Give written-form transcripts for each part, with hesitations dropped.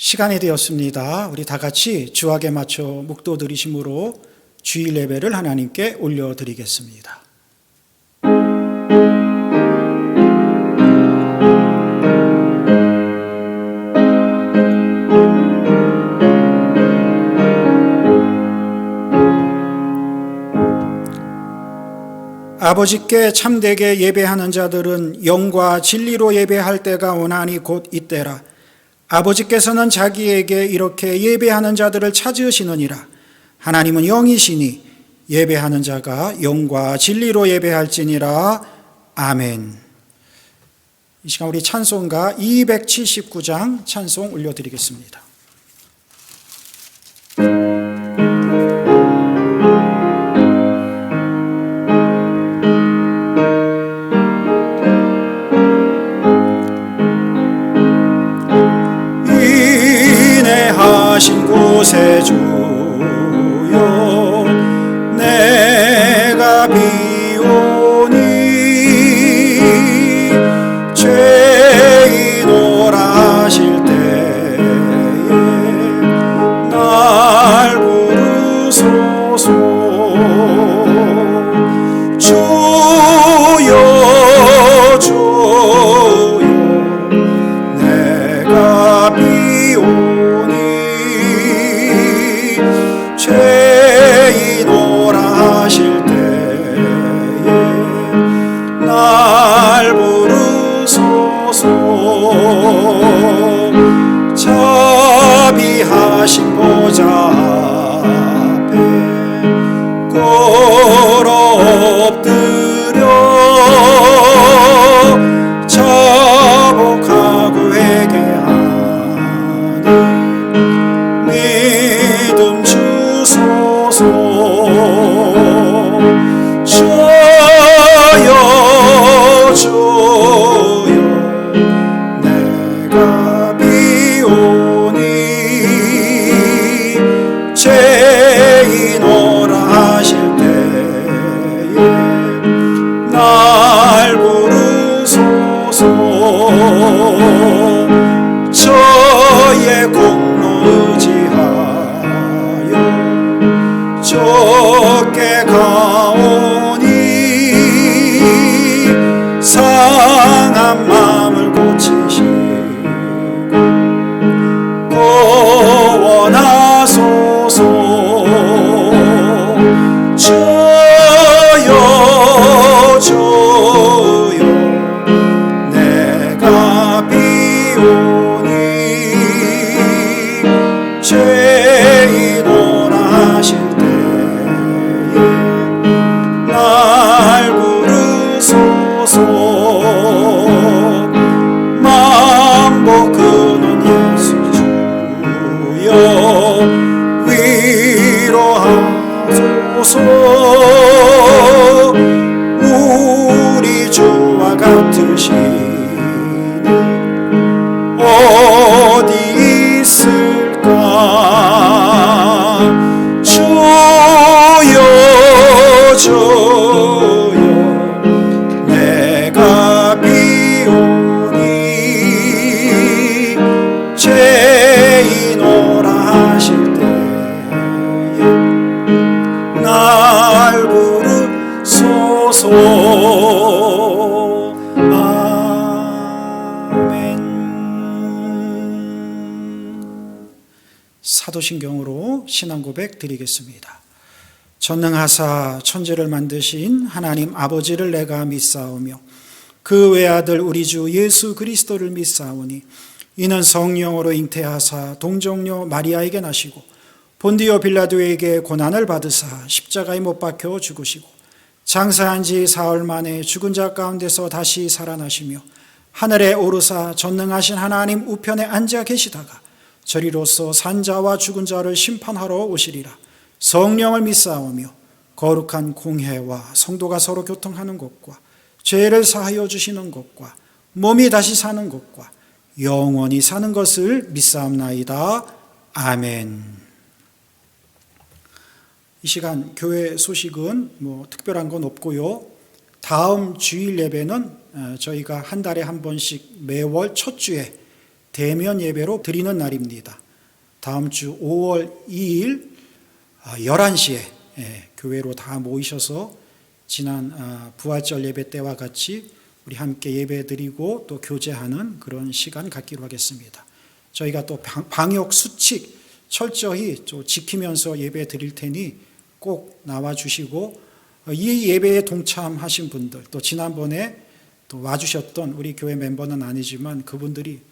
시간이 되었습니다. 우리 다 같이 주악에 맞춰 묵도 드리심으로 주일 예배를 하나님께 올려드리겠습니다. 아버지께 참되게 예배하는 자들은 영과 진리로 예배할 때가 원하니 곧 이때라. 아버지께서는 자기에게 이렇게 예배하는 자들을 찾으시느니라. 하나님은 영이시니 예배하는 자가 영과 진리로 예배할지니라. 아멘. 이 시간 우리 찬송가 279장 찬송 올려드리겠습니다. 하신 곳에 주여 내가 비오니 죄인오라 하실 때에 날 부르소서. 주여 주여 내가 비오니 죄인오라 하실 때에 날 부르소서. 자비하신 보좌 앞에 꿇어 엎드려 자복하고 회개하니 믿음 주소서. 주여 주여 내가 비오니 죄인오라 하실 때에 날 부르소서. 저의 공로 의지하여 적게 가오니 상한 마음을 고치시고 구원하소서. 주여 주여 내가 비오니 죄인오라 하실 때에 날 부르소서. 만복 그는 예수 주여 위로하소서. 우리 주와 같으시니 어디 있을까. 주여 주여 내가 비오니 죄인오라 하실 때에 날 부르소서. 사도신경으로 신앙고백 드리겠습니다. 전능하사 천지를 만드신 하나님 아버지를 내가 믿사오며 그 외아들 우리 주 예수 그리스도를 믿사오니 이는 성령으로 잉태하사 동정녀 마리아에게 나시고 본디오 빌라도에게 고난을 받으사 십자가에 못 박혀 죽으시고 장사한 지 사흘 만에 죽은 자 가운데서 다시 살아나시며 하늘에 오르사 전능하신 하나님 우편에 앉아 계시다가 저리로서 산자와 죽은 자를 심판하러 오시리라. 성령을 믿사오며 거룩한 공회와 성도가 서로 교통하는 것과 죄를 사하여 주시는 것과 몸이 다시 사는 것과 영원히 사는 것을 믿사옵나이다. 아멘. 이 시간 교회 소식은 특별한 건 없고요. 다음 주일 예배는 저희가 한 달에 한 번씩 매월 첫 주에 대면 예배로 드리는 날입니다. 다음 주 5월 2일 11시에 교회로 다 모이셔서 지난 부활절 예배 때와 같이 우리 함께 예배 드리고 또 교제하는 그런 시간 갖기로 하겠습니다. 저희가 또 방역 수칙 철저히 또 지키면서 예배 드릴 테니 꼭 나와 주시고, 이 예배에 동참하신 분들, 또 지난번에 또 와주셨던 우리 교회 멤버는 아니지만 그분들이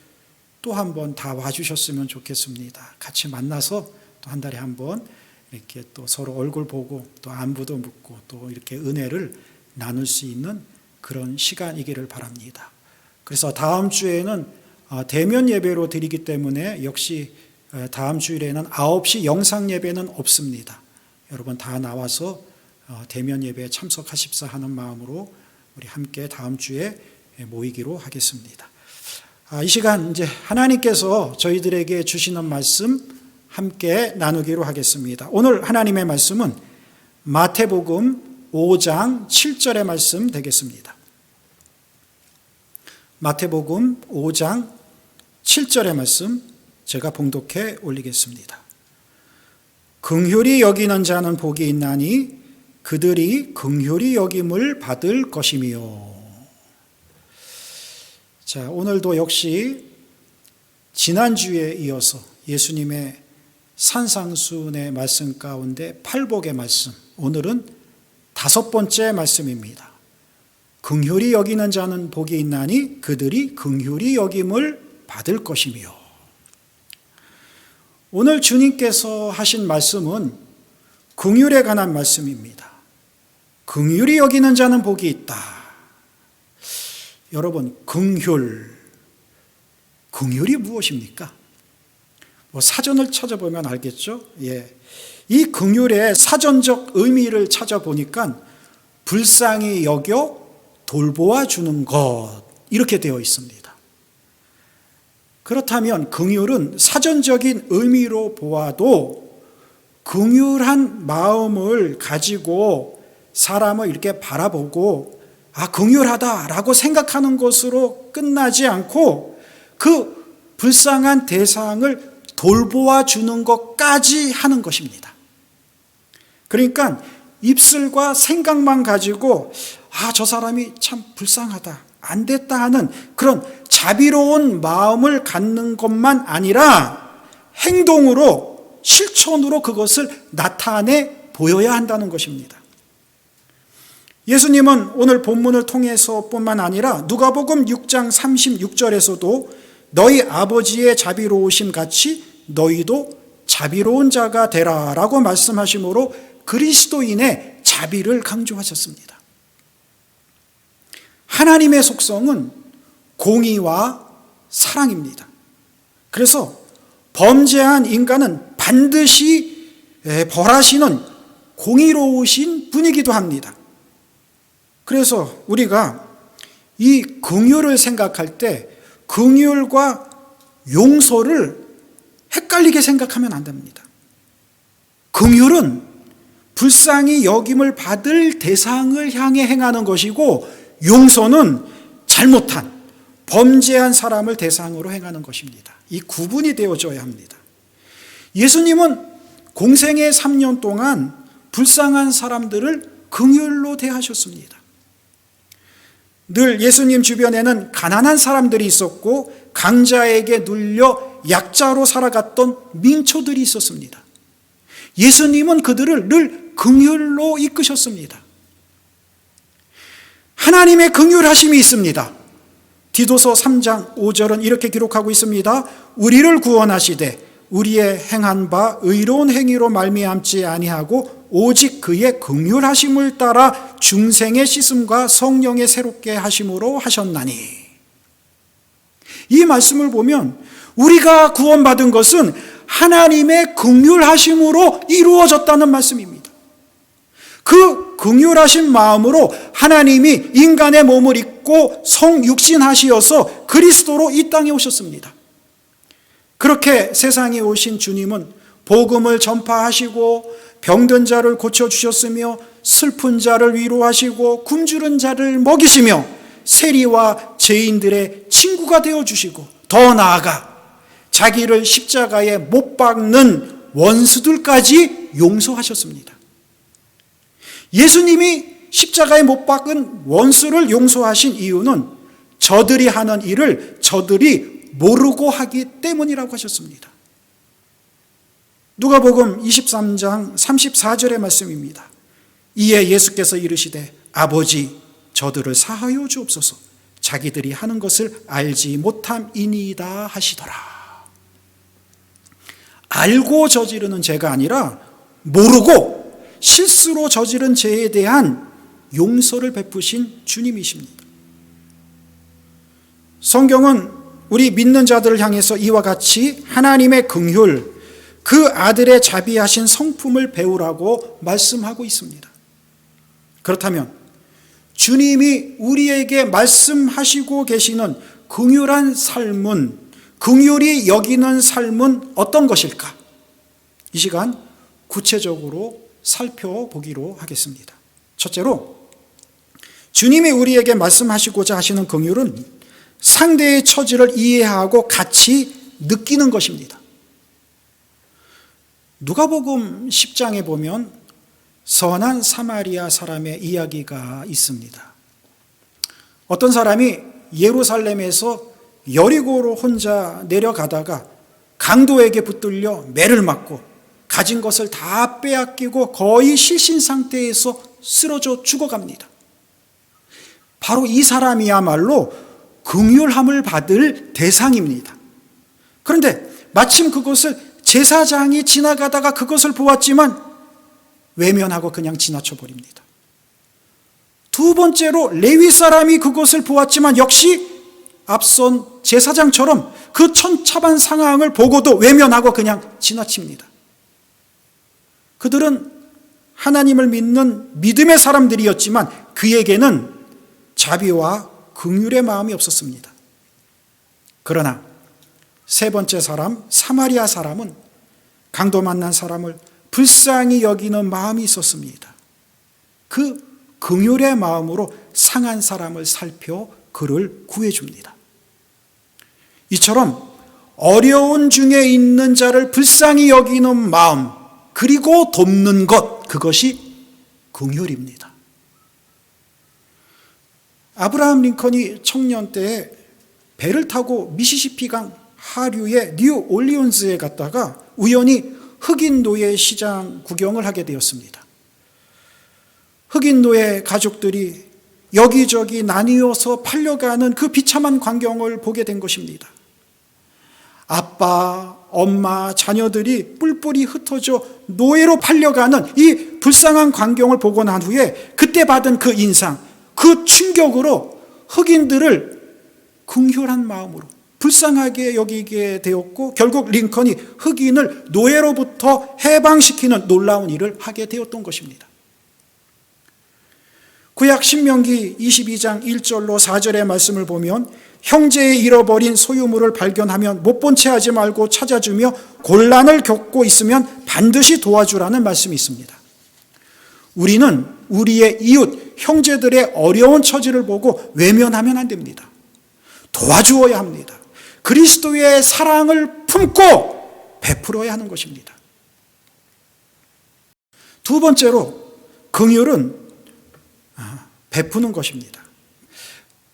또 한 번 다 와주셨으면 좋겠습니다. 같이 만나서 또 한 달에 한 번 이렇게 또 서로 얼굴 보고 또 안부도 묻고 또 이렇게 은혜를 나눌 수 있는 그런 시간이기를 바랍니다. 그래서 다음 주에는 대면 예배로 드리기 때문에 역시 다음 주일에는 9시 영상 예배는 없습니다. 여러분 다 나와서 대면 예배에 참석하십사 하는 마음으로 우리 함께 다음 주에 모이기로 하겠습니다. 이 시간 이제 하나님께서 저희들에게 주시는 말씀 함께 나누기로 하겠습니다. 오늘 하나님의 말씀은 마태복음 5장 7절의 말씀 되겠습니다. 마태복음 5장 7절의 말씀 제가 봉독해 올리겠습니다. 긍휼히 여기는 자는 복이 있나니 그들이 긍휼히 여김을 받을 것이며. 자, 오늘도 역시 지난주에 이어서 예수님의 산상수훈의 말씀 가운데 팔복의 말씀, 오늘은 5번째 말씀입니다. 긍휼히 여기는 자는 복이 있나니 그들이 긍휼히 여김을 받을 것이며. 오늘 주님께서 하신 말씀은 긍휼에 관한 말씀입니다. 긍휼히 여기는 자는 복이 있다. 여러분, 긍휼이 무엇입니까? 사전을 찾아보면 알겠죠? 이 긍휼의 사전적 의미를 찾아보니까 불쌍히 여겨 돌보아 주는 것, 이렇게 되어 있습니다. 그렇다면 긍휼은 사전적인 의미로 보아도 긍휼한 마음을 가지고 사람을 이렇게 바라보고 긍휼하다라고 생각하는 것으로 끝나지 않고 그 불쌍한 대상을 돌보아 주는 것까지 하는 것입니다. 그러니까 입술과 생각만 가지고 저 사람이 참 불쌍하다, 안 됐다 하는 그런 자비로운 마음을 갖는 것만 아니라 행동으로, 실천으로 그것을 나타내 보여야 한다는 것입니다. 예수님은 오늘 본문을 통해서 뿐만 아니라 누가복음 6장 36절에서도 너희 아버지의 자비로우심 같이 너희도 자비로운 자가 되라 라고 말씀하심으로 그리스도인의 자비를 강조하셨습니다. 하나님의 속성은 공의와 사랑입니다. 그래서 범죄한 인간은 반드시 벌하시는 공의로우신 분이기도 합니다. 그래서 우리가 이 긍휼을 생각할 때 긍휼과 용서를 헷갈리게 생각하면 안 됩니다. 긍휼은 불쌍히 여김을 받을 대상을 향해 행하는 것이고, 용서는 잘못한, 범죄한 사람을 대상으로 행하는 것입니다. 이 구분이 되어져야 합니다. 예수님은 공생의 3년 동안 불쌍한 사람들을 긍휼로 대하셨습니다. 늘 예수님 주변에는 가난한 사람들이 있었고 강자에게 눌려 약자로 살아갔던 민초들이 있었습니다. 예수님은 그들을 늘 긍휼로 이끄셨습니다. 하나님의 긍휼하심이 있습니다. 디도서 3장 5절은 이렇게 기록하고 있습니다. 우리를 구원하시되 우리의 행한 바 의로운 행위로 말미암지 아니하고 오직 그의 긍휼하심을 따라 중생의 씻음과 성령의 새롭게 하심으로 하셨나니. 이 말씀을 보면 우리가 구원받은 것은 하나님의 긍휼하심으로 이루어졌다는 말씀입니다. 그 긍휼하신 마음으로 하나님이 인간의 몸을 입고 성육신하시어서 그리스도로 이 땅에 오셨습니다. 그렇게 세상에 오신 주님은 복음을 전파하시고 병든 자를 고쳐주셨으며 슬픈 자를 위로하시고 굶주린 자를 먹이시며 세리와 죄인들의 친구가 되어주시고 더 나아가 자기를 십자가에 못 박는 원수들까지 용서하셨습니다. 예수님이 십자가에 못 박은 원수를 용서하신 이유는 저들이 하는 일을 저들이 모르고 하기 때문이라고 하셨습니다. 누가복음 23장 34절의 말씀입니다. 이에 예수께서 이르시되 아버지 저들을 사하여 주옵소서 자기들이 하는 것을 알지 못함이니이다 하시더라. 알고 저지르는 죄가 아니라 모르고 실수로 저지른 죄에 대한 용서를 베푸신 주님이십니다. 성경은 우리 믿는 자들을 향해서 이와 같이 하나님의 긍휼, 그 아들의 자비하신 성품을 배우라고 말씀하고 있습니다. 그렇다면 주님이 우리에게 말씀하시고 계시는 긍휼한 삶은, 긍휼히 여기는 삶은 어떤 것일까? 이 시간 구체적으로 살펴보기로 하겠습니다. 첫째로 주님이 우리에게 말씀하시고자 하시는 긍휼은 상대의 처지를 이해하고 같이 느끼는 것입니다. 누가복음 10장에 보면 선한 사마리아 사람의 이야기가 있습니다. 어떤 사람이 예루살렘에서 여리고로 혼자 내려가다가 강도에게 붙들려 매를 맞고 가진 것을 다 빼앗기고 거의 실신 상태에서 쓰러져 죽어갑니다. 바로 이 사람이야말로 긍휼함을 받을 대상입니다. 그런데 마침 그것을 제사장이 지나가다가 그것을 보았지만 외면하고 그냥 지나쳐 버립니다. 두 번째로 레위 사람이 그것을 보았지만 역시 앞선 제사장처럼 그 천차만 상황을 보고도 외면하고 그냥 지나칩니다. 그들은 하나님을 믿는 믿음의 사람들이었지만 그에게는 자비와 긍휼의 마음이 없었습니다. 그러나 세 번째 사람, 사마리아 사람은 강도 만난 사람을 불쌍히 여기는 마음이 있었습니다. 그 긍휼의 마음으로 상한 사람을 살펴 그를 구해줍니다. 이처럼 어려운 중에 있는 자를 불쌍히 여기는 마음, 그리고 돕는 것, 그것이 긍휼입니다. 아브라함 링컨이 청년 때에 배를 타고 미시시피강 하류의 뉴 올리온즈에 갔다가 우연히 흑인 노예 시장 구경을 하게 되었습니다. 흑인 노예 가족들이 여기저기 나뉘어서 팔려가는 그 비참한 광경을 보게 된 것입니다. 아빠, 엄마, 자녀들이 뿔뿔이 흩어져 노예로 팔려가는 이 불쌍한 광경을 보고 난 후에 그때 받은 그 인상, 그 충격으로 흑인들을 긍휼한 마음으로 불쌍하게 여기게 되었고 결국 링컨이 흑인을 노예로부터 해방시키는 놀라운 일을 하게 되었던 것입니다. 구약 신명기 22장 1절로 4절의 말씀을 보면 형제의 잃어버린 소유물을 발견하면 못 본 채 하지 말고 찾아주며 곤란을 겪고 있으면 반드시 도와주라는 말씀이 있습니다. 우리는 우리의 이웃, 형제들의 어려운 처지를 보고 외면하면 안 됩니다. 도와주어야 합니다. 그리스도의 사랑을 품고 베풀어야 하는 것입니다. 두 번째로 긍휼은 베푸는 것입니다.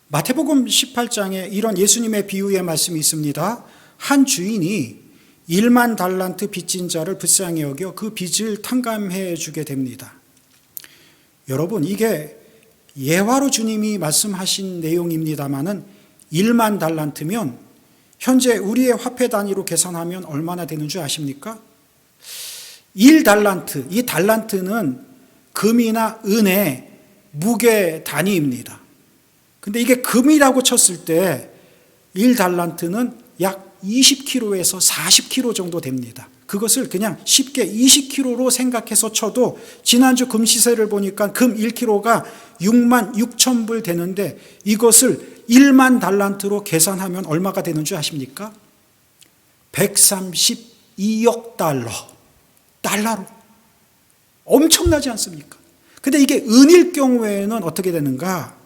마태복음 18장에 이런 예수님의 비유의 말씀이 있습니다. 한 주인이 1만 달란트 빚진 자를 불쌍히 여겨 그 빚을 탕감해 주게 됩니다. 여러분, 이게 예화로 주님이 말씀하신 내용입니다마는 1만 달란트면 현재 우리의 화폐 단위로 계산하면 얼마나 되는 줄 아십니까? 1달란트, 이 달란트는 금이나 은의 무게 단위입니다. 근데 이게 금이라고 쳤을 때 1달란트는 약 20kg에서 40kg 정도 됩니다. 그것을 그냥 쉽게 20kg로 생각해서 쳐도 지난주 금 시세를 보니까 금 1kg가 6만 6천 불 되는데 이것을 1만 달란트로 계산하면 얼마가 되는 줄 아십니까? 132억 달러로. 엄청나지 않습니까? 근데 이게 은일 경우에는 어떻게 되는가?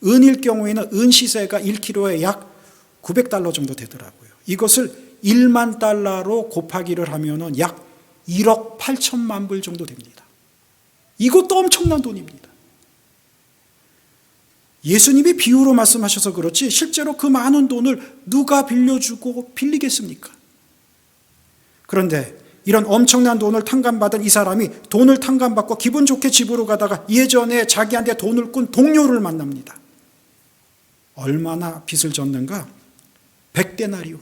은일 경우에는 은 시세가 1kg에 약 900달러 정도 되더라고요. 이것을 1만 달러로 곱하기를 하면은 약 1억 8천만 불 정도 됩니다. 이것도 엄청난 돈입니다. 예수님이 비유로 말씀하셔서 그렇지 실제로 그 많은 돈을 누가 빌려주고 빌리겠습니까? 그런데 이런 엄청난 돈을 탕감받은 이 사람이 돈을 탕감받고 기분 좋게 집으로 가다가 예전에 자기한테 돈을 꾼 동료를 만납니다. 얼마나 빚을 졌는가? 100데나리온.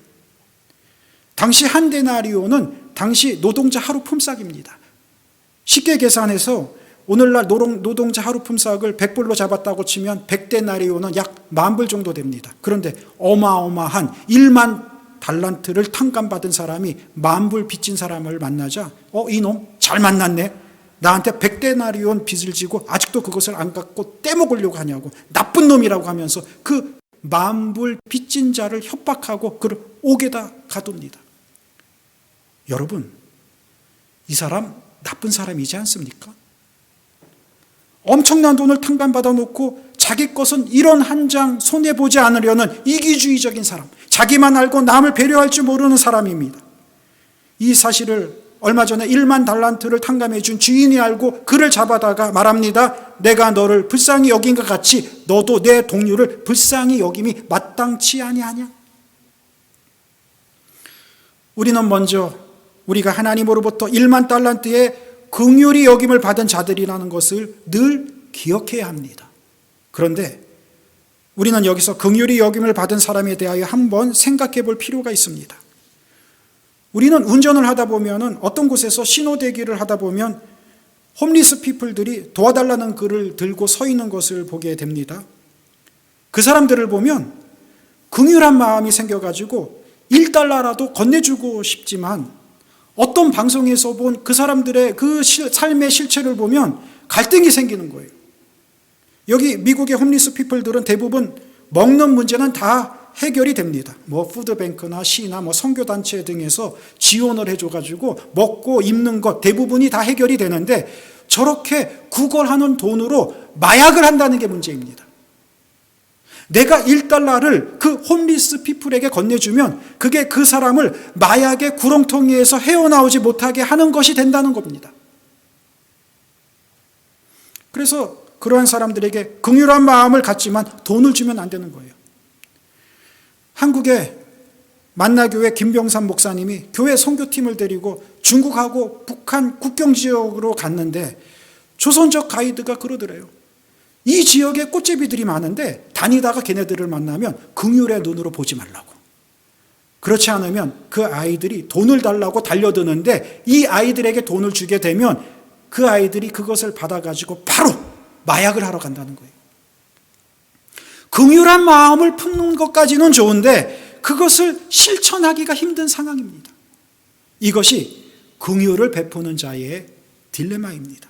당시 한 데나리온은 당시 노동자 하루 품삯입니다. 쉽게 계산해서 오늘날 노동자 하루 품삯을 100불로 잡았다고 치면 100데나리온은 약 10,000불 정도 됩니다. 그런데 어마어마한 1만 달란트를 탕감받은 사람이 10,000불 빚진 사람을 만나자 이놈 잘 만났네. 나한테 100데나리온 빚을 지고 아직도 그것을 안 갚고 떼먹으려고 하냐고 나쁜 놈이라고 하면서 그 10,000불 빚진 자를 협박하고 그를 옥에다 가둡니다. 여러분, 이 사람 나쁜 사람이지 않습니까? 엄청난 돈을 탕감받아 놓고 자기 것은 이런 한 장 손해보지 않으려는 이기주의적인 사람, 자기만 알고 남을 배려할 줄 모르는 사람입니다. 이 사실을 얼마 전에 1만 달란트를 탕감해 준 주인이 알고 그를 잡아다가 말합니다. 내가 너를 불쌍히 여긴 것 같이 너도 내 동료를 불쌍히 여김이 마땅치 아니하냐? 우리는 먼저 우리가 하나님으로부터 1만 달란트의 긍휼히 여김을 받은 자들이라는 것을 늘 기억해야 합니다. 그런데 우리는 여기서 긍휼히 여김을 받은 사람에 대하여 한번 생각해 볼 필요가 있습니다. 우리는 운전을 하다 보면 어떤 곳에서 신호 대기를 하다 보면 홈리스 피플들이 도와달라는 글을 들고 서 있는 것을 보게 됩니다. 그 사람들을 보면 긍휼한 마음이 생겨가지고 1달러라도 건네주고 싶지만 어떤 방송에서 본 그 사람들의 그 삶의 실체를 보면 갈등이 생기는 거예요. 여기 미국의 홈리스 피플들은 대부분 먹는 문제는 다 해결이 됩니다. 푸드뱅크나 시나 선교단체 등에서 지원을 해줘가지고 먹고 입는 것 대부분이 다 해결이 되는데 저렇게 구걸하는 돈으로 마약을 한다는 게 문제입니다. 내가 1달러를 그 홈리스 피플에게 건네주면 그게 그 사람을 마약의 구렁텅이에서 헤어나오지 못하게 하는 것이 된다는 겁니다. 그래서 그러한 사람들에게 긍휼한 마음을 갖지만 돈을 주면 안 되는 거예요. 한국의 만나교회 김병삼 목사님이 교회 선교팀을 데리고 중국하고 북한 국경 지역으로 갔는데 조선족 가이드가 그러더래요. 이 지역에 꽃제비들이 많은데 다니다가 걔네들을 만나면 긍휼의 눈으로 보지 말라고. 그렇지 않으면 그 아이들이 돈을 달라고 달려드는데 이 아이들에게 돈을 주게 되면 그 아이들이 그것을 받아가지고 바로 마약을 하러 간다는 거예요. 긍휼한 마음을 품는 것까지는 좋은데 그것을 실천하기가 힘든 상황입니다. 이것이 긍휼을 베푸는 자의 딜레마입니다.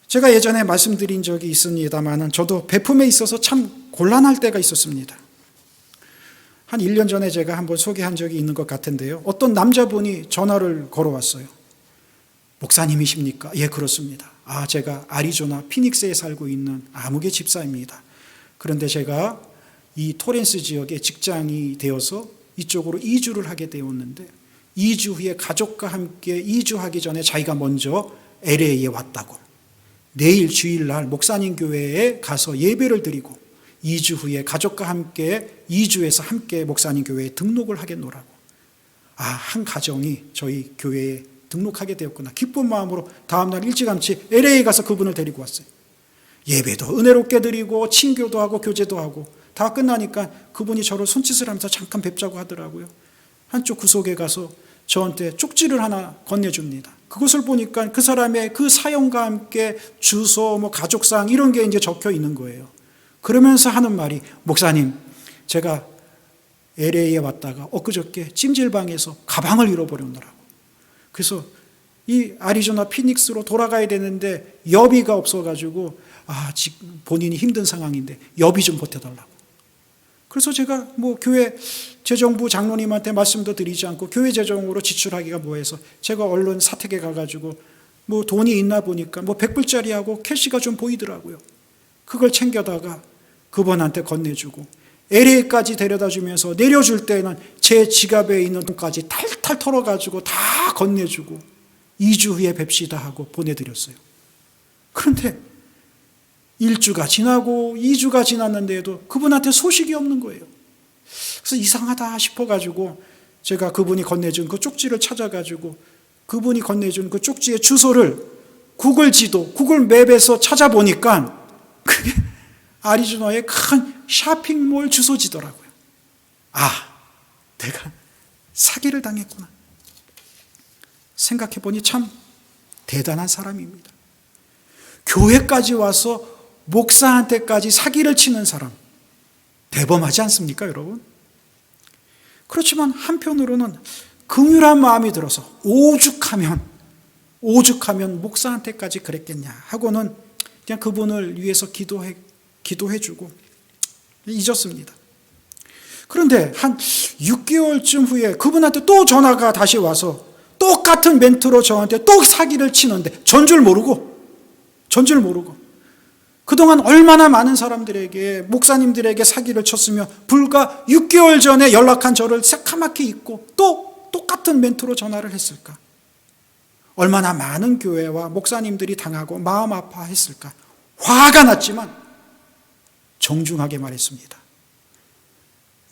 제가 예전에 말씀드린 적이 있습니다만 저도 베품에 있어서 참 곤란할 때가 있었습니다. 한 1년 전에 제가 한번 소개한 적이 있는 것 같은데요. 어떤 남자분이 전화를 걸어왔어요. 목사님이십니까? 예, 그렇습니다. 제가 아리조나 피닉스에 살고 있는 아무개 집사입니다. 그런데 제가 이 토렌스 지역에 직장이 되어서 이쪽으로 이주를 하게 되었는데 2주 후에 가족과 함께 이주하기 전에 자기가 먼저 LA에 왔다고. 내일 주일날 목사님 교회에 가서 예배를 드리고 2주 후에 가족과 함께 2주에서 함께 목사님 교회에 등록을 하겠노라고. 한 가정이 저희 교회에 등록하게 되었구나. 기쁜 마음으로 다음날 일찌감치 LA 가서 그분을 데리고 왔어요. 예배도 은혜롭게 드리고 친교도 하고 교제도 하고 다 끝나니까 그분이 저를 손짓을 하면서 잠깐 뵙자고 하더라고요. 한쪽 구석에 가서 저한테 쪽지를 하나 건네줍니다. 그것을 보니까 그 사람의 그 사연과 함께 주소, 가족사항 이런 게 이제 적혀 있는 거예요. 그러면서 하는 말이 목사님, 제가 LA에 왔다가 엊그저께 찜질방에서 가방을 잃어버렸더라고. 그래서 이 아리조나 피닉스로 돌아가야 되는데 여비가 없어가지고 지금 본인이 힘든 상황인데 여비 좀 보태달라고. 그래서 제가 교회 재정부 장로님한테 말씀도 드리지 않고 교회 재정으로 지출하기가 뭐해서 제가 얼른 사택에 가가지고 돈이 있나 보니까 100불짜리하고 캐시가 좀 보이더라고요. 그걸 챙겨다가 그분한테 건네주고 LA까지 데려다 주면서 내려줄 때는 제 지갑에 있는 돈까지 탈탈 털어가지고 다 건네주고 2주 후에 뵙시다 하고 보내드렸어요. 그런데 1주가 지나고 2주가 지났는데도 그분한테 소식이 없는 거예요. 그래서 이상하다 싶어가지고 제가 그분이 건네준 그 쪽지를 찾아가지고 그분이 건네준 그 쪽지의 주소를 구글 지도, 구글 맵에서 찾아보니까 그게 아리조나의 큰 쇼핑몰 주소지더라고요. 아, 내가 사기를 당했구나. 생각해보니 참 대단한 사람입니다. 교회까지 와서 목사한테까지 사기를 치는 사람, 대범하지 않습니까, 여러분? 그렇지만 한편으로는 긍휼한 마음이 들어서 오죽하면 목사한테까지 그랬겠냐 하고는 그냥 그분을 위해서 기도해주고 잊었습니다. 그런데 한 6개월쯤 후에 그분한테 또 전화가 다시 와서 똑같은 멘트로 저한테 또 사기를 치는데 전 줄 모르고 그동안 얼마나 많은 사람들에게, 목사님들에게 사기를 쳤으며 불과 6개월 전에 연락한 저를 새카맣게 잊고 또 똑같은 멘트로 전화를 했을까? 얼마나 많은 교회와 목사님들이 당하고 마음 아파했을까? 화가 났지만 정중하게 말했습니다.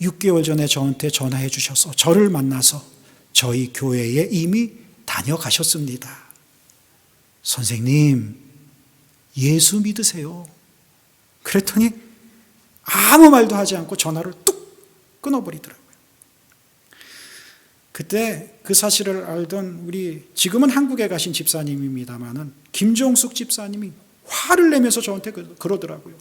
6개월 전에 저한테 전화해 주셔서 저를 만나서 저희 교회에 이미 다녀가셨습니다. 선생님, 예수 믿으세요. 그랬더니 아무 말도 하지 않고 전화를 뚝 끊어버리더라고요. 그때 그 사실을 알던 우리 지금은 한국에 가신 집사님입니다마는 김종숙 집사님이 화를 내면서 저한테 그러더라고요.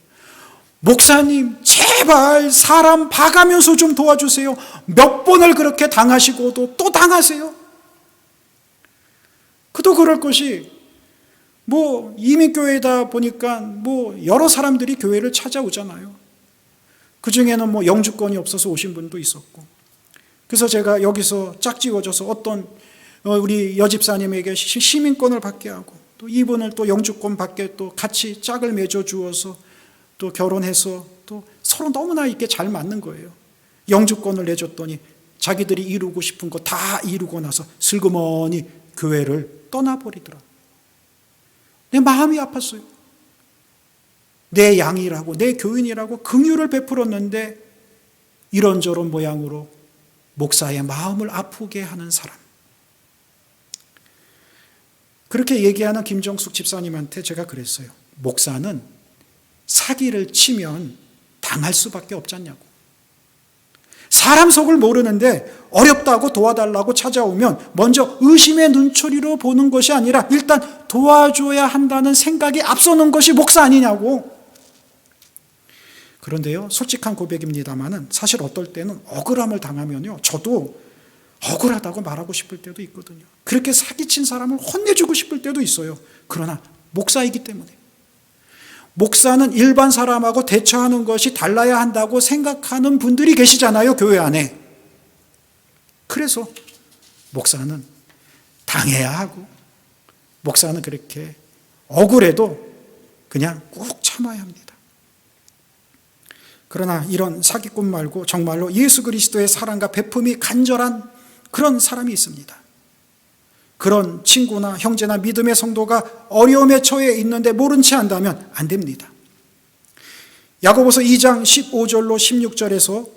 목사님, 제발 사람 봐가면서 좀 도와주세요. 몇 번을 그렇게 당하시고도 또 당하세요. 그도 그럴 것이 이민교회다 보니까 여러 사람들이 교회를 찾아오잖아요. 그 중에는 영주권이 없어서 오신 분도 있었고. 그래서 제가 여기서 짝지어져서 어떤 우리 여집사님에게 시민권을 받게 하고 또 이분을 또 영주권 받게 또 같이 짝을 맺어 주어서 또 결혼해서 또 서로 너무나 이렇게 잘 맞는 거예요. 영주권을 내줬더니 자기들이 이루고 싶은 거 다 이루고 나서 슬그머니 교회를 떠나버리더라. 내 마음이 아팠어요. 내 양이라고, 내 교인이라고 긍휼을 베풀었는데 이런저런 모양으로 목사의 마음을 아프게 하는 사람. 그렇게 얘기하는 김정숙 집사님한테 제가 그랬어요. 목사는 사기를 치면 당할 수밖에 없지 않냐고. 사람 속을 모르는데 어렵다고 도와달라고 찾아오면 먼저 의심의 눈초리로 보는 것이 아니라 일단 도와줘야 한다는 생각이 앞서는 것이 목사 아니냐고. 그런데요, 솔직한 고백입니다만은 사실 어떨 때는 억울함을 당하면요, 저도 억울하다고 말하고 싶을 때도 있거든요. 그렇게 사기친 사람을 혼내주고 싶을 때도 있어요. 그러나 목사이기 때문에. 목사는 일반 사람하고 대처하는 것이 달라야 한다고 생각하는 분들이 계시잖아요, 교회 안에. 그래서 목사는 당해야 하고, 목사는 그렇게 억울해도 그냥 꾹 참아야 합니다. 그러나 이런 사기꾼 말고 정말로 예수 그리스도의 사랑과 베품이 간절한 그런 사람이 있습니다. 그런 친구나 형제나 믿음의 성도가 어려움에 처해 있는데 모른 채 한다면 안 됩니다. 야고보서 2장 15절로 16절에서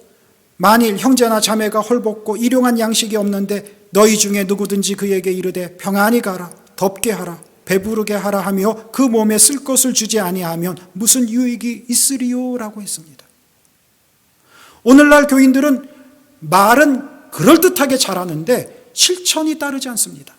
만일 형제나 자매가 헐벗고 일용한 양식이 없는데 너희 중에 누구든지 그에게 이르되 평안히 가라, 덥게 하라, 배부르게 하라 하며 그 몸에 쓸 것을 주지 아니하면 무슨 유익이 있으리요라고 했습니다. 오늘날 교인들은 말은 그럴듯하게 잘하는데 실천이 따르지 않습니다.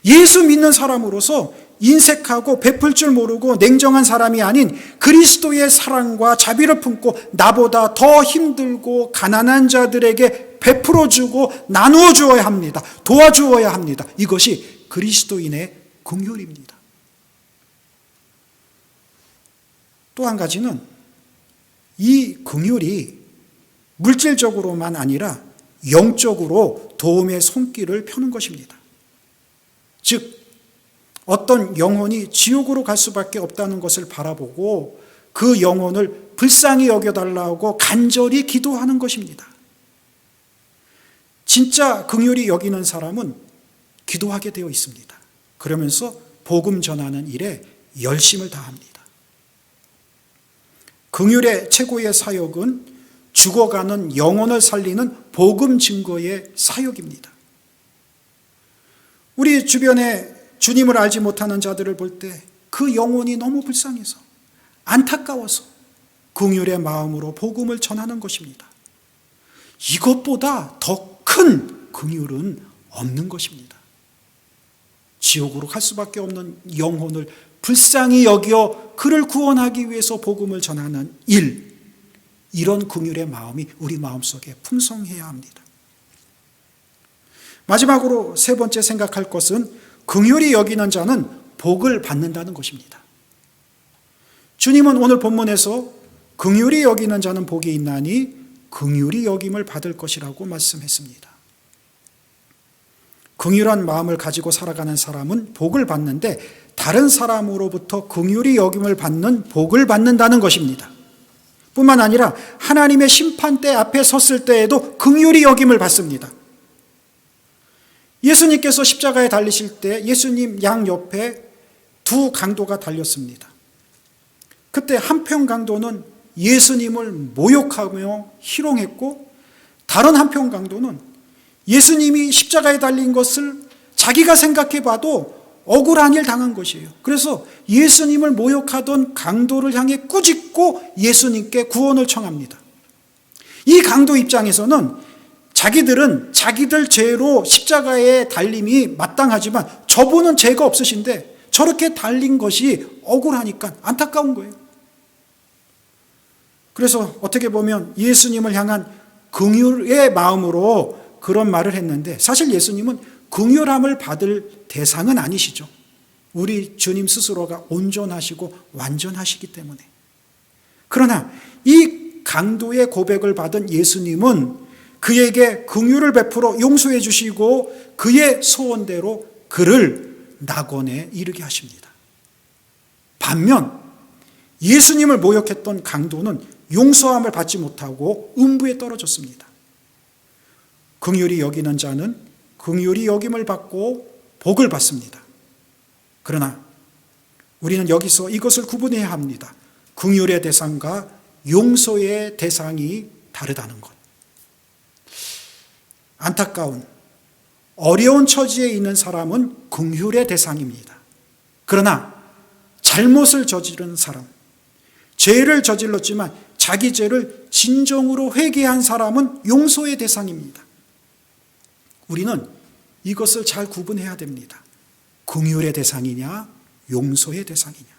예수 믿는 사람으로서 인색하고 베풀 줄 모르고 냉정한 사람이 아닌 그리스도의 사랑과 자비를 품고 나보다 더 힘들고 가난한 자들에게 베풀어 주고 나누어 주어야 합니다. 도와주어야 합니다. 이것이 그리스도인의 긍휼입니다. 또 한 가지는 이 긍휼이 물질적으로만 아니라 영적으로 도움의 손길을 펴는 것입니다. 즉 어떤 영혼이 지옥으로 갈 수밖에 없다는 것을 바라보고 그 영혼을 불쌍히 여겨달라고 간절히 기도하는 것입니다. 진짜 긍휼히 여기는 사람은 기도하게 되어 있습니다. 그러면서 복음 전하는 일에 열심을 다합니다. 긍휼의 최고의 사역은 죽어가는 영혼을 살리는 복음 증거의 사역입니다. 우리 주변에 주님을 알지 못하는 자들을 볼 때 그 영혼이 너무 불쌍해서 안타까워서 긍휼의 마음으로 복음을 전하는 것입니다. 이것보다 더 큰 긍휼은 없는 것입니다. 지옥으로 갈 수밖에 없는 영혼을 불쌍히 여겨 그를 구원하기 위해서 복음을 전하는 일, 이런 긍휼의 마음이 우리 마음속에 풍성해야 합니다. 마지막으로 세 번째 생각할 것은 긍휼히 여기는 자는 복을 받는다는 것입니다. 주님은 오늘 본문에서 긍휼히 여기는 자는 복이 있나니 긍휼히 여김을 받을 것이라고 말씀했습니다. 긍휼한 마음을 가지고 살아가는 사람은 복을 받는데 다른 사람으로부터 긍휼히 여김을 받는 복을 받는다는 것입니다. 뿐만 아니라 하나님의 심판대 앞에 섰을 때에도 긍휼히 여김을 받습니다. 예수님께서 십자가에 달리실 때 예수님 양옆에 두 강도가 달렸습니다. 그때 한편 강도는 예수님을 모욕하며 희롱했고, 다른 한편 강도는 예수님이 십자가에 달린 것을 자기가 생각해 봐도 억울한 일 당한 것이에요. 그래서 예수님을 모욕하던 강도를 향해 꾸짖고 예수님께 구원을 청합니다. 이 강도 입장에서는 자기들은 자기들 죄로 십자가에 달림이 마땅하지만 저분은 죄가 없으신데 저렇게 달린 것이 억울하니까 안타까운 거예요. 그래서 어떻게 보면 예수님을 향한 긍휼의 마음으로 그런 말을 했는데, 사실 예수님은 긍휼함을 받을 대상은 아니시죠. 우리 주님 스스로가 온전하시고 완전하시기 때문에. 그러나 이 강도의 고백을 받은 예수님은 그에게 긍휼을 베풀어 용서해 주시고 그의 소원대로 그를 낙원에 이르게 하십니다. 반면 예수님을 모욕했던 강도는 용서함을 받지 못하고 음부에 떨어졌습니다. 긍휼히 여기는 자는 긍휼히 여김을 받고 복을 받습니다. 그러나 우리는 여기서 이것을 구분해야 합니다. 긍휼의 대상과 용서의 대상이 다르다는 것. 안타까운 어려운 처지에 있는 사람은 긍휼의 대상입니다. 그러나 잘못을 저지른 사람, 죄를 저질렀지만 자기 죄를 진정으로 회개한 사람은 용서의 대상입니다. 우리는 이것을 잘 구분해야 됩니다. 긍휼의 대상이냐, 용서의 대상이냐.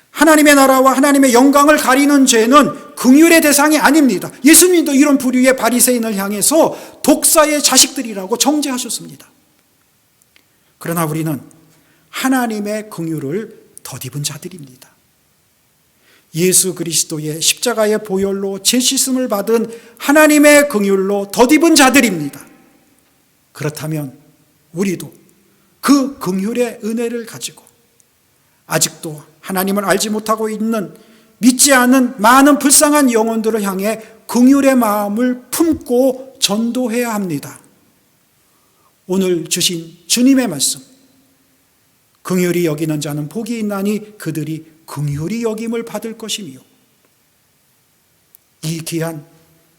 하나님의 나라와 하나님의 영광을 가리는 죄는 긍휼의 대상이 아닙니다. 예수님도 이런 부류의 바리새인을 향해서 독사의 자식들이라고 정죄하셨습니다. 그러나 우리는 하나님의 긍휼을 덧입은 자들입니다. 예수 그리스도의 십자가의 보혈로 죄 씻음을 받은 하나님의 긍휼로 덧입은 자들입니다. 그렇다면 우리도 그 긍휼의 은혜를 가지고 아직도 하나님을 알지 못하고 있는, 믿지 않은 많은 불쌍한 영혼들을 향해 긍휼의 마음을 품고 전도해야 합니다. 오늘 주신 주님의 말씀, 긍휼히 여기는 자는 복이 있나니 그들이 긍휼히 여김을 받을 것이며, 이 귀한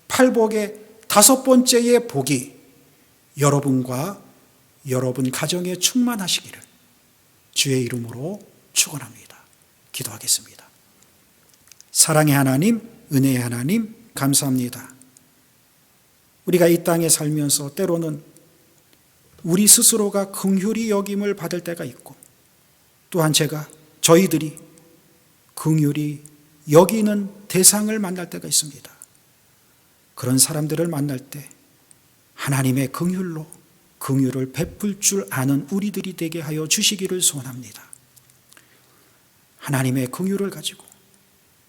팔복의 다섯 번째의 복이 여러분과 여러분 가정에 충만하시기를 주의 이름으로 축원합니다. 기도하겠습니다. 사랑의 하나님, 은혜의 하나님, 감사합니다. 우리가 이 땅에 살면서 때로는 우리 스스로가 긍휼히 여김을 받을 때가 있고, 또한 저희들이 긍휼히 여기는 대상을 만날 때가 있습니다. 그런 사람들을 만날 때 하나님의 긍휼로 긍휼을 베풀 줄 아는 우리들이 되게 하여 주시기를 소원합니다. 하나님의 긍휼을 가지고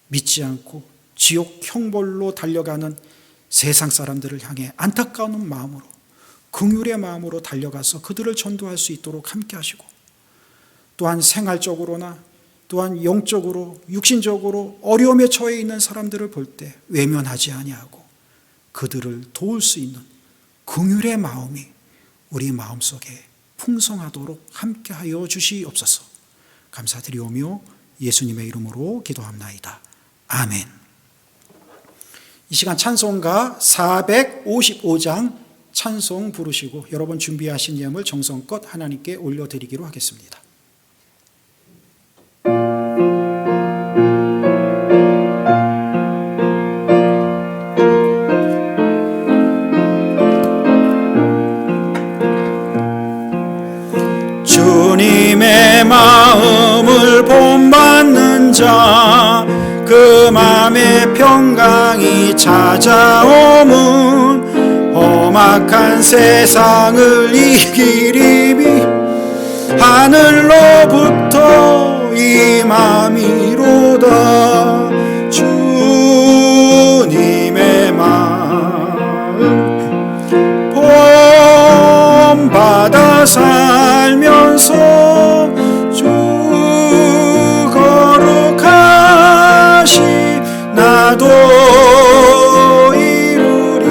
믿지 않고 지옥 형벌로 달려가는 세상 사람들을 향해 안타까운 마음으로, 긍휼의 마음으로 달려가서 그들을 전도할 수 있도록 함께 하시고, 또한 생활적으로나 또한 영적으로 육신적으로 어려움에 처해 있는 사람들을 볼 때 외면하지 아니하고 그들을 도울 수 있는 긍휼의 마음이 우리 마음속에 풍성하도록 함께하여 주시옵소서. 감사드리오며 예수님의 이름으로 기도합나이다. 아멘. 이 시간 찬송가 455장 찬송 부르시고 여러분 준비하신 예물 정성껏 하나님께 올려드리기로 하겠습니다. 주님의 마음을 본받는 자, 그 맘에 평강이 찾아오면 험악한 세상을 이기리니 하늘로부터 임함이로다. 주님의 마음 본받아 살면서 주 거룩하시 나도 이루리.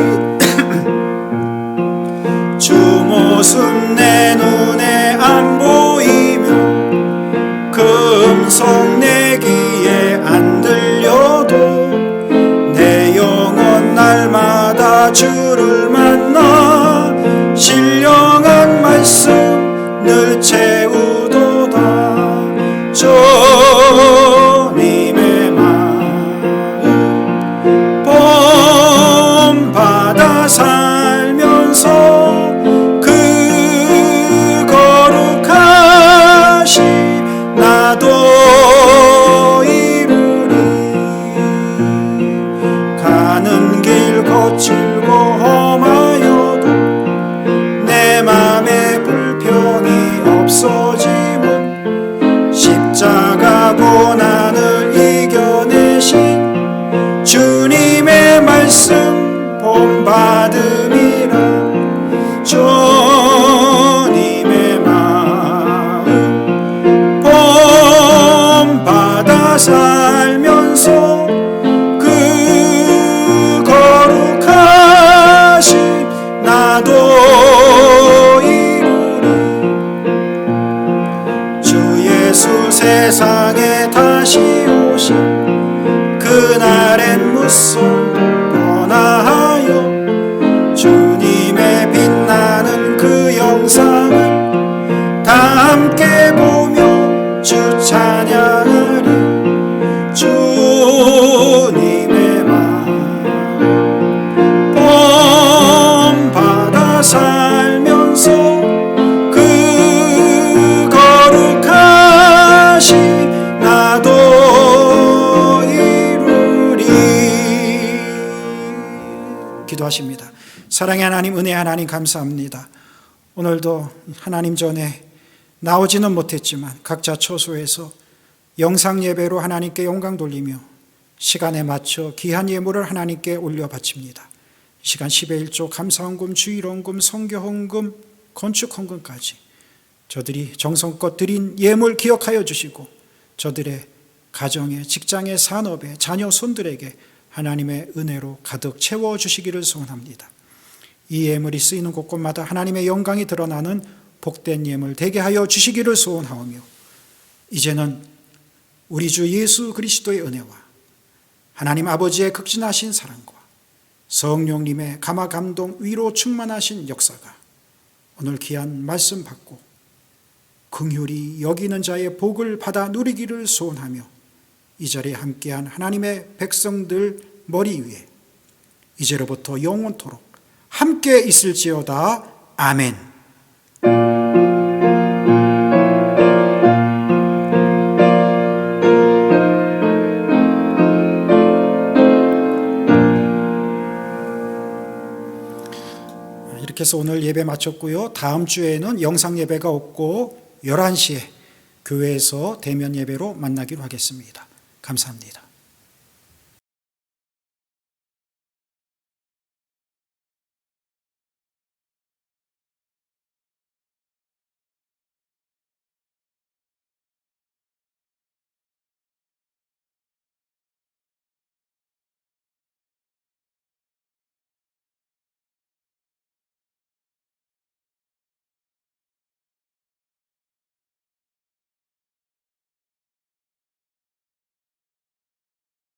주 모습 내 눈에 안 보이며 금성 내 귀에 안 들려도 내 영혼 날마다 주를 만나 신령한 말씀 늘 채우도다. 주님의 마음 본받아 살면서 그 거룩하시 나도 이루리. 가는 길 거칠고 험하여도 내 맘에 불평이 없어지면 십자가 고난을 이겨내신 주님의 말씀 본받음이라. 주님의 마음 본받아 살면서 그 거룩하시 나도 세상에 다시 오신 그날엔 무슨 변화하여 주님의 빛나는 그 영상을 다 함께 보며 주 찬양하리. 주님의 마음 본받아 살면서 나도 이루리. 기도하십니다. 사랑의 하나님, 은혜의 하나님 감사합니다. 오늘도 하나님 전에 나오지는 못했지만 각자 처소에서 영상 예배로 하나님께 영광 돌리며 시간에 맞춰 귀한 예물을 하나님께 올려 바칩니다. 이 시간 10의 1조 감사헌금, 주일헌금, 성교헌금, 건축헌금까지 저들이 정성껏 드린 예물 기억하여 주시고 저들의 가정에, 직장에, 산업에, 자녀 손들에게 하나님의 은혜로 가득 채워주시기를 소원합니다. 이 예물이 쓰이는 곳곳마다 하나님의 영광이 드러나는 복된 예물 되게 하여 주시기를 소원하오며 이제는 우리 주 예수 그리스도의 은혜와 하나님 아버지의 극진하신 사랑과 성령님의 감화 감동 위로 충만하신 역사가 오늘 귀한 말씀 받고 긍휼히 여기는 자의 복을 받아 누리기를 소원하며 이 자리에 함께한 하나님의 백성들 머리 위에 이제로부터 영원토록 함께 있을지어다. 아멘. 이렇게 해서 오늘 예배 마쳤고요. 다음 주에는 영상 예배가 없고 11시에 교회에서 대면 예배로 만나기로 하겠습니다. 감사합니다.